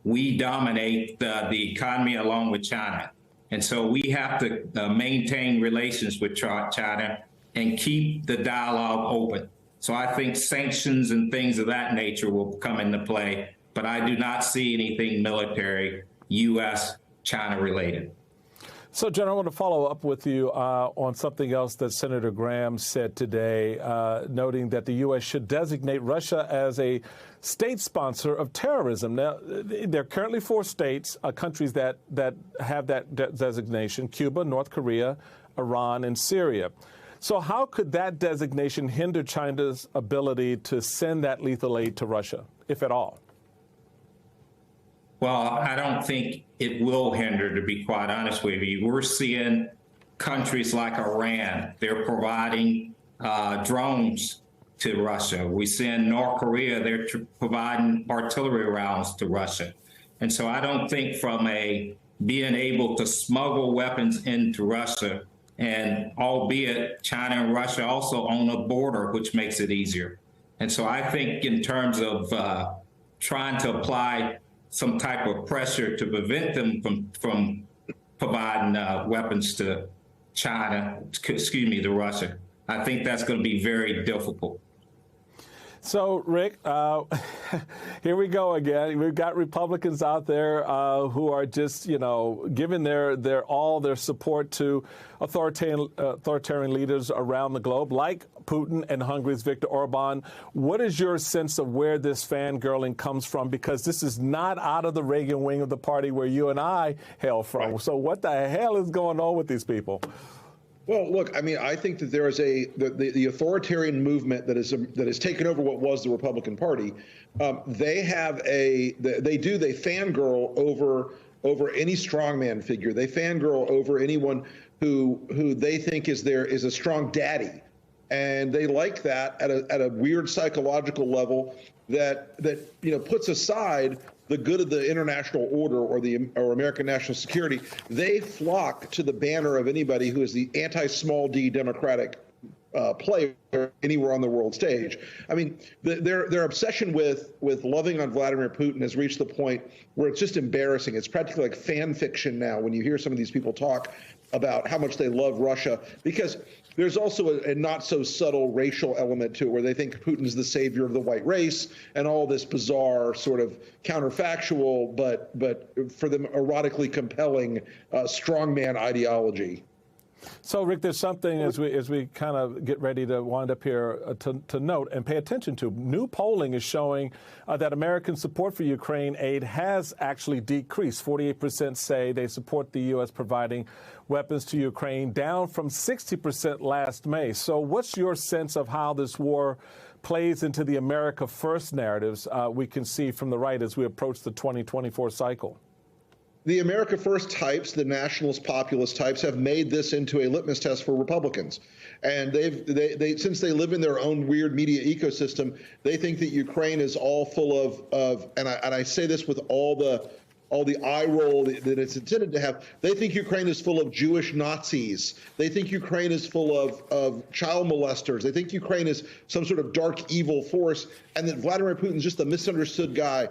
we dominate the economy along with China. And so we have to maintain relations with China and keep the dialogue open. So I think sanctions and things of that nature will come into play, but I do not see anything military, U.S.-China related. So, General, I want to follow up with you on something else that Senator Graham said today, noting that the U.S. should designate Russia as a state sponsor of terrorism. Now, there are currently 4 states, countries that have that designation: Cuba, North Korea, Iran, and Syria. So how could that designation hinder China's ability to send that lethal aid to Russia, if at all? Well, I don't think it will hinder, to be quite honest with you. We're seeing countries like Iran, they're providing drones to Russia. We're seeing North Korea, they're providing artillery rounds to Russia. And so I don't think from being able to smuggle weapons into Russia, and albeit China and Russia also own a border, which makes it easier. And so I think in terms of trying to apply some type of pressure to prevent them from providing weapons to to Russia, I think that's going to be very difficult. So, Rick, here we go again. We've got Republicans out there who are just, giving all their support to authoritarian leaders around the globe, like Putin and Hungary's Viktor Orban. What is your sense of where this fangirling comes from? Because this is not out of the Reagan wing of the party where you and I hail from. Right. So what the hell is going on with these people? Well, look, I mean, I think that there is the authoritarian movement that has taken over what was the Republican Party. They fangirl over any strongman figure. They fangirl over anyone who they think is a strong daddy, and they like that at a weird psychological level that puts aside the good of the international order or American national security. They flock to the banner of anybody who is the anti-small d democratic player anywhere on the world stage. I mean, their obsession with loving on Vladimir Putin has reached the point where it's just embarrassing. It's practically like fan fiction now when you hear some of these people talk about how much they love Russia, because there's also a not so subtle racial element to it where they think Putin's the savior of the white race and all this bizarre sort of counterfactual, but for them erotically compelling strongman ideology. So, Rick, there's something as we kind of get ready to wind up here to note and pay attention to. New polling is showing that American support for Ukraine aid has actually decreased. 48% say they support the U.S. providing weapons to Ukraine, down from 60% last May. So what's your sense of how this war plays into the America First narratives we can see from the right as we approach the 2024 cycle? The America First types, the nationalist populist types, have made this into a litmus test for Republicans. And since they live in their own weird media ecosystem, they think that Ukraine is all full of and I say this with all the eye roll that it's intended to have. They think Ukraine is full of Jewish Nazis. They think Ukraine is full of child molesters. They think Ukraine is some sort of dark, evil force, and that Vladimir Putin's just a misunderstood guy.